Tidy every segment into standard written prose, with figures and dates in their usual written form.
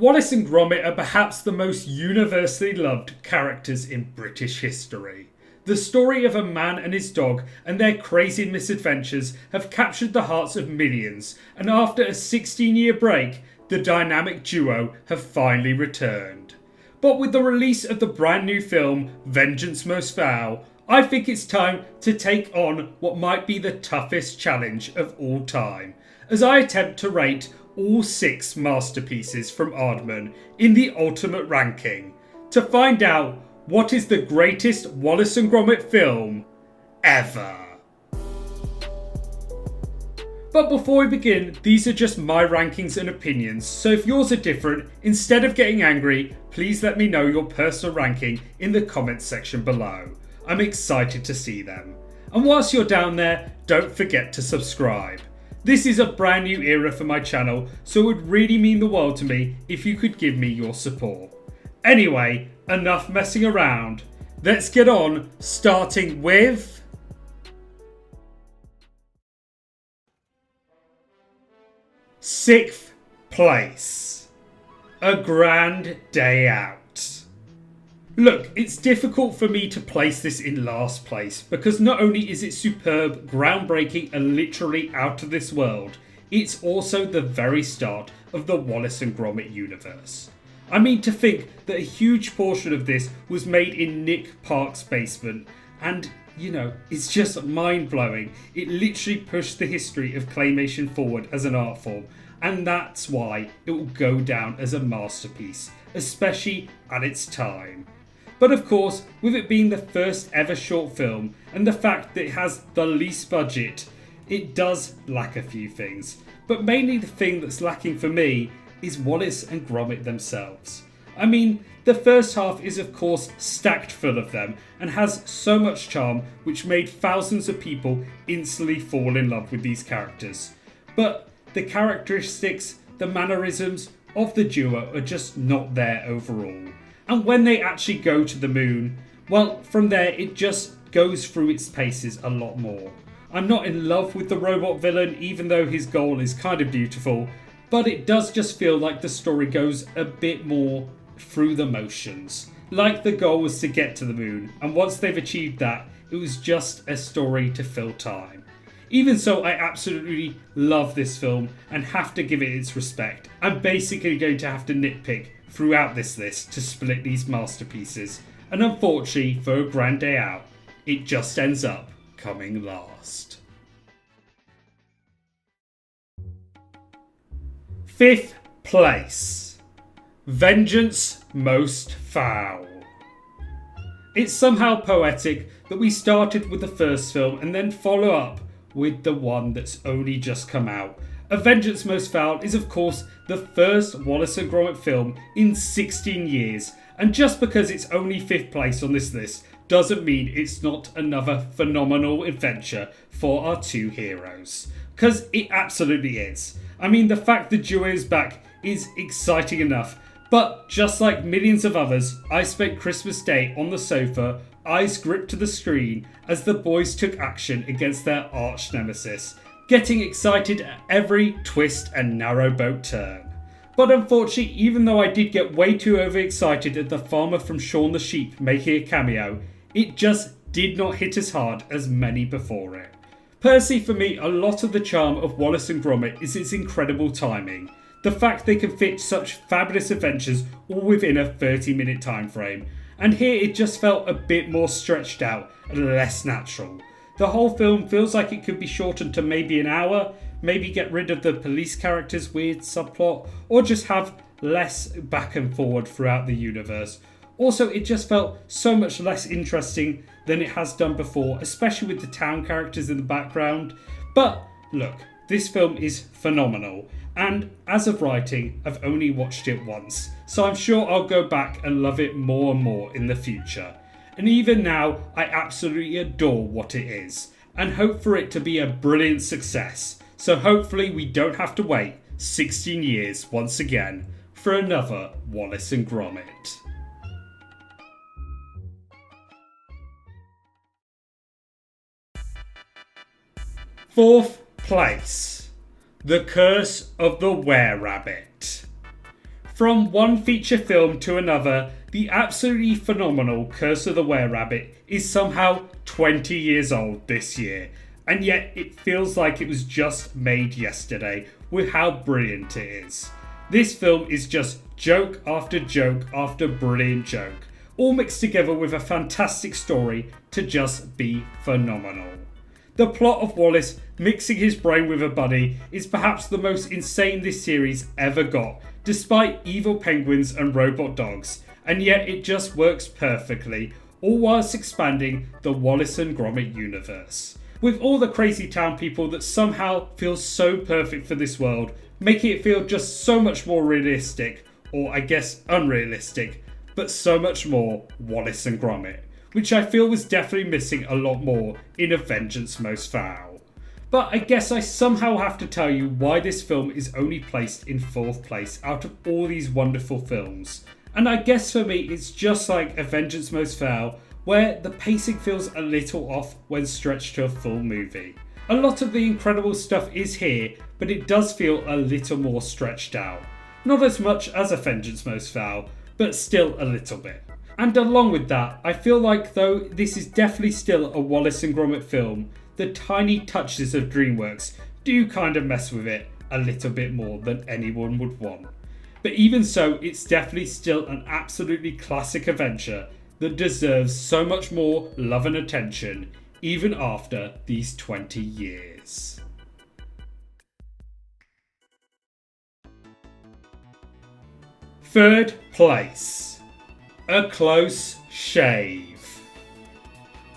Wallace and Gromit are perhaps the most universally loved characters in British history. The story of a man and his dog and their crazy misadventures have captured the hearts of millions, and after a 16-year break, the dynamic duo have finally returned. But with the release of the brand new film Vengeance Most Fowl, I think it's time to take on what might be the toughest challenge of all time, as I attempt to rate all 6 masterpieces from Aardman in the ultimate ranking, to find out what is the greatest Wallace and Gromit film ever. But before we begin, these are just my rankings and opinions, so if yours are different, instead of getting angry, please let me know your personal ranking in the comments section below. I'm excited to see them. And whilst you're down there, don't forget to subscribe. This is a brand new era for my channel, so it would really mean the world to me if you could give me your support. Anyway, enough messing around. Let's get on, starting with 6th place. A Grand Day Out. Look, it's difficult for me to place this in last place because not only is it superb, groundbreaking and literally out of this world, it's also the very start of the Wallace and Gromit universe. I mean, to think that a huge portion of this was made in Nick Park's basement, and it's just mind-blowing. It literally pushed the history of claymation forward as an art form, and that's why it will go down as a masterpiece, especially at its time. But of course, with it being the first ever short film and the fact that it has the least budget, it does lack a few things. But mainly the thing that's lacking for me is Wallace and Gromit themselves. I mean, the first half is of course stacked full of them and has so much charm, which made thousands of people instantly fall in love with these characters. But the characteristics, the mannerisms of the duo are just not there overall. And when they actually go to the moon, well, from there it just goes through its paces a lot more. I'm not in love with the robot villain, even though his goal is kind of beautiful, but it does just feel like the story goes a bit more through the motions. Like the goal was to get to the moon, and once they've achieved that, it was just a story to fill time. Even so, I absolutely love this film and have to give it its respect. I'm basically going to have to nitpick throughout this list to split these masterpieces, and unfortunately for A Grand Day Out, it just ends up coming last. 5th place. Vengeance Most Fowl. It's somehow poetic that we started with the first film and then follow up with the one that's only just come out. A Vengeance Most Fowl is of course the first Wallace and Gromit film in 16 years, and just because it's only 5th place on this list doesn't mean it's not another phenomenal adventure for our 2 heroes. Because it absolutely is. I mean, the fact the duo is back is exciting enough, but just like millions of others, I spent Christmas Day on the sofa, eyes gripped to the screen as the boys took action against their arch nemesis, getting excited at every twist and narrowboat turn. But unfortunately, even though I did get way too overexcited at the farmer from Shaun the Sheep making a cameo, it just did not hit as hard as many before it. Personally, for me, a lot of the charm of Wallace and Gromit is its incredible timing. The fact they can fit such fabulous adventures all within a 30-minute time frame. And here it just felt a bit more stretched out and less natural. The whole film feels like it could be shortened to maybe an hour, maybe get rid of the police characters' weird subplot, or just have less back and forward throughout the universe. Also, it just felt so much less interesting than it has done before, especially with the town characters in the background. But look, this film is phenomenal, and as of writing, I've only watched it once, so I'm sure I'll go back and love it more and more in the future. And even now, I absolutely adore what it is, and hope for it to be a brilliant success. So hopefully we don't have to wait 16 years once again for another Wallace and Gromit. 4th place. The Curse of the Were-Rabbit. From one feature film to another, the absolutely phenomenal Curse of the Were-Rabbit is somehow 20 years old this year, and yet it feels like it was just made yesterday with how brilliant it is. This film is just joke after joke after brilliant joke, all mixed together with a fantastic story to just be phenomenal. The plot of Wallace mixing his brain with a bunny is perhaps the most insane this series ever got, despite evil penguins and robot dogs, and yet it just works perfectly, all whilst expanding the Wallace and Gromit universe. With all the crazy town people that somehow feel so perfect for this world, making it feel just so much more realistic, or I guess unrealistic, but so much more Wallace and Gromit, which I feel was definitely missing a lot more in A Vengeance Most Fowl. But I guess I somehow have to tell you why this film is only placed in 4th place out of all these wonderful films. And I guess for me it's just like A Vengeance Most Fowl, where the pacing feels a little off when stretched to a full movie. A lot of the incredible stuff is here, but it does feel a little more stretched out. Not as much as A Vengeance Most Fowl, but still a little bit. And along with that, I feel like though this is definitely still a Wallace and Gromit film, the tiny touches of DreamWorks do kind of mess with it a little bit more than anyone would want. But even so, it's definitely still an absolutely classic adventure that deserves so much more love and attention even after these 20 years. Third place, A Close Shave.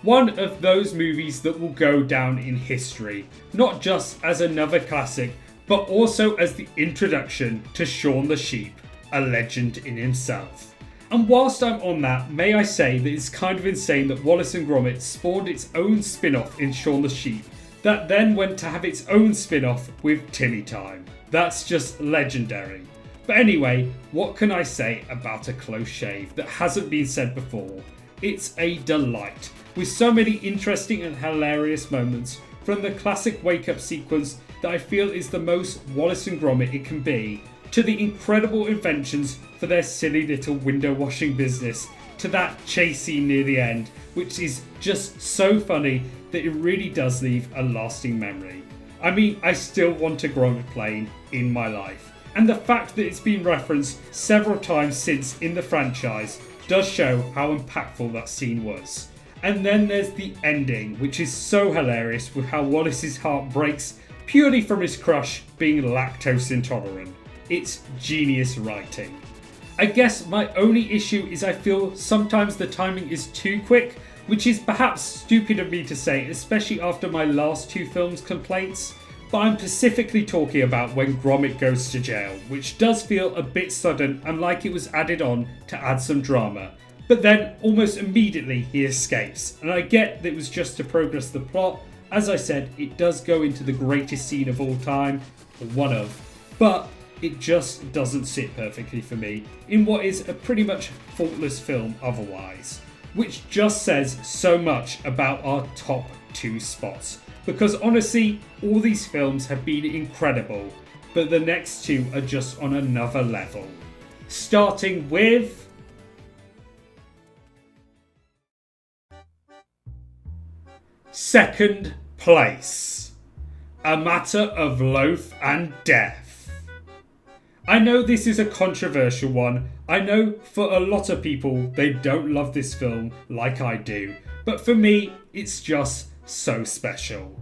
One of those movies that will go down in history, not just as another classic, but also as the introduction to Shaun the Sheep, a legend in himself. And whilst I'm on that, may I say that it's kind of insane that Wallace and Gromit spawned its own spin-off in Shaun the Sheep, that then went to have its own spin-off with Timmy Time. That's just legendary. But anyway, what can I say about A Close Shave that hasn't been said before? It's a delight, with so many interesting and hilarious moments, from the classic wake-up sequence that I feel is the most Wallace and Gromit it can be, to the incredible inventions for their silly little window washing business, to that chase scene near the end, which is just so funny that it really does leave a lasting memory. I mean, I still want a Gromit plane in my life. And the fact that it's been referenced several times since in the franchise does show how impactful that scene was. And then there's the ending, which is so hilarious with how Wallace's heart breaks purely from his crush being lactose intolerant. It's genius writing. I guess my only issue is I feel sometimes the timing is too quick, which is perhaps stupid of me to say, especially after my last 2 films' complaints. But I'm specifically talking about when Gromit goes to jail, which does feel a bit sudden and like it was added on to add some drama. But then almost immediately he escapes, and I get that it was just to progress the plot. As I said, it does go into the greatest scene of all time, or one of, but it just doesn't sit perfectly for me in what is a pretty much faultless film otherwise, which just says so much about our top 2 spots. Because honestly, all these films have been incredible, but the next 2 are just on another level. Starting with second place, A Matter of Loaf and Death. I know this is a controversial one. I know for a lot of people they don't love this film like I do, but for me it's just so special.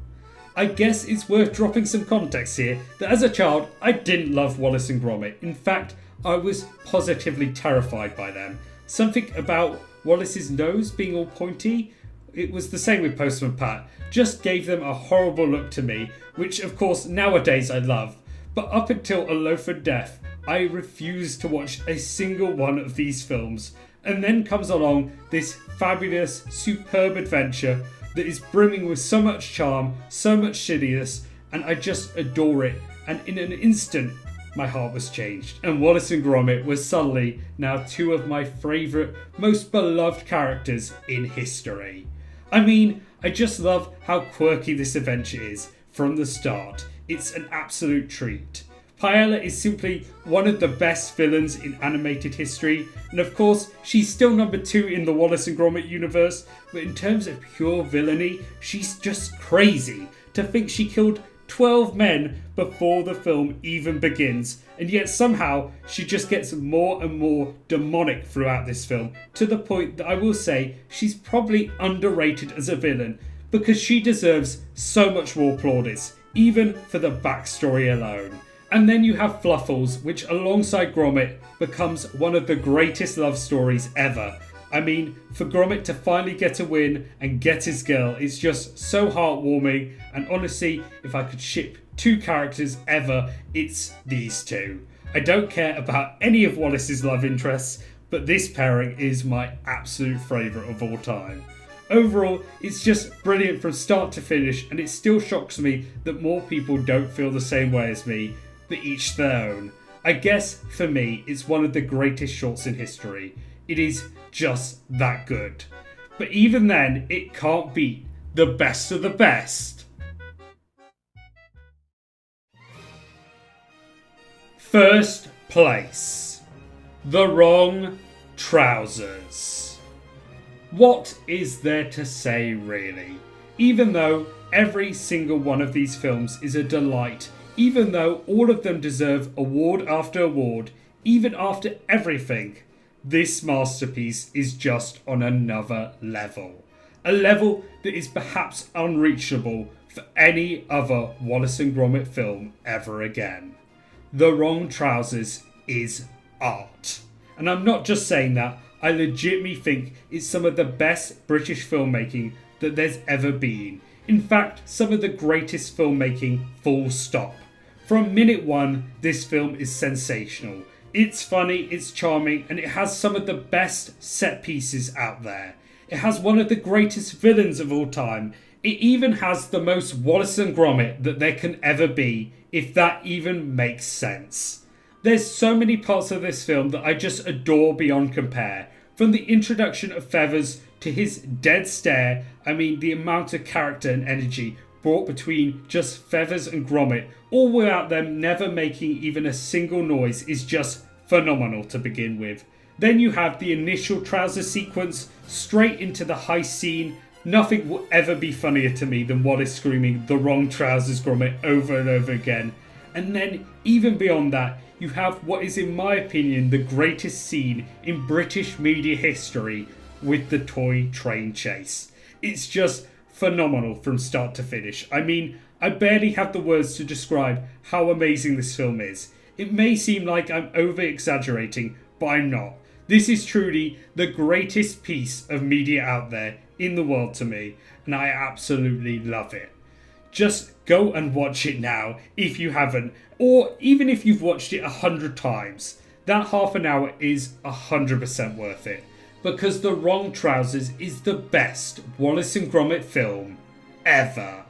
I guess it's worth dropping some context here that as a child I didn't love Wallace and Gromit. In fact, I was positively terrified by them. Something about Wallace's nose being all pointy, it was the same with Postman Pat, just gave them a horrible look to me, which of course nowadays I love. But up until A Loaf and Death, I refused to watch a single one of these films. And then comes along this fabulous, superb adventure that is brimming with so much charm, so much silliness, and I just adore it. And in an instant, my heart was changed. And Wallace and Gromit was suddenly now 2 of my favourite, most beloved characters in history. I mean, I just love how quirky this adventure is from the start. It's an absolute treat. Paella is simply one of the best villains in animated history, and of course, she's still number 2 in the Wallace and Gromit universe, but in terms of pure villainy, she's just crazy. To think she killed 12 men before the film even begins, and yet somehow she just gets more and more demonic throughout this film, to the point that I will say she's probably underrated as a villain, because she deserves so much more plaudits, even for the backstory alone. And then you have Fluffles, which alongside Gromit becomes one of the greatest love stories ever. I mean, for Gromit to finally get a win and get his girl, it's just so heartwarming, and honestly, if I could ship 2 characters ever, it's these 2. I don't care about any of Wallace's love interests, but this pairing is my absolute favourite of all time. Overall, it's just brilliant from start to finish, and it still shocks me that more people don't feel the same way as me, but each their own. I guess, for me, it's one of the greatest shorts in history. It is just that good. But even then, it can't beat the best of the best. First place. The Wrong Trousers. What is there to say, really? Even though every single one of these films is a delight, even though all of them deserve award after award, even after everything, this masterpiece is just on another level. A level that is perhaps unreachable for any other Wallace and Gromit film ever again. The Wrong Trousers is art. And I'm not just saying that, I legitimately think it's some of the best British filmmaking that there's ever been. In fact, some of the greatest filmmaking, full stop. From minute one, this film is sensational. It's funny, it's charming, and it has some of the best set pieces out there. It has one of the greatest villains of all time. It even has the most Wallace and Gromit that there can ever be, if that even makes sense. There's so many parts of this film that I just adore beyond compare. From the introduction of Feathers to his dead stare, I mean the amount of character and energy brought between just Feathers and Gromit, all without them never making even a single noise, is just phenomenal to begin with. Then you have the initial trouser sequence, straight into the heist scene. Nothing will ever be funnier to me than Wallace screaming "The wrong trousers, Gromit" over and over again. And then even beyond that, you have what is in my opinion the greatest scene in British media history with the toy train chase. It's just phenomenal from start to finish. I mean, I barely have the words to describe how amazing this film is. It may seem like I'm over exaggerating, but I'm not. This is truly the greatest piece of media out there in the world to me, and I absolutely love it. Just go and watch it now if you haven't, or even if you've watched it 100 times. That half an hour is 100% worth it, because The Wrong Trousers is the best Wallace and Gromit film ever.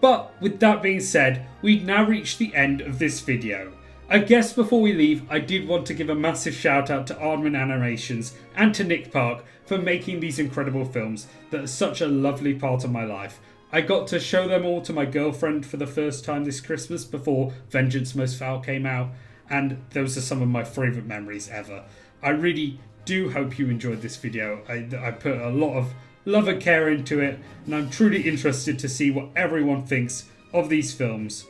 But with that being said, we've now reached the end of this video. I guess before we leave, I did want to give a massive shout out to Aardman Animations and to Nick Park for making these incredible films that are such a lovely part of my life. I got to show them all to my girlfriend for the first time this Christmas before Vengeance Most Fowl came out, and those are some of my favourite memories ever. I really do hope you enjoyed this video. I put a lot of love and care into it, and I'm truly interested to see what everyone thinks of these films.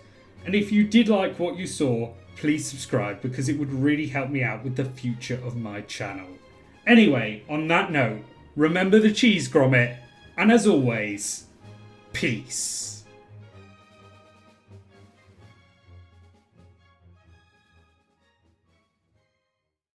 And if you did like what you saw, please subscribe, because it would really help me out with the future of my channel. Anyway, on that note, remember the cheese, Gromit, and as always, peace.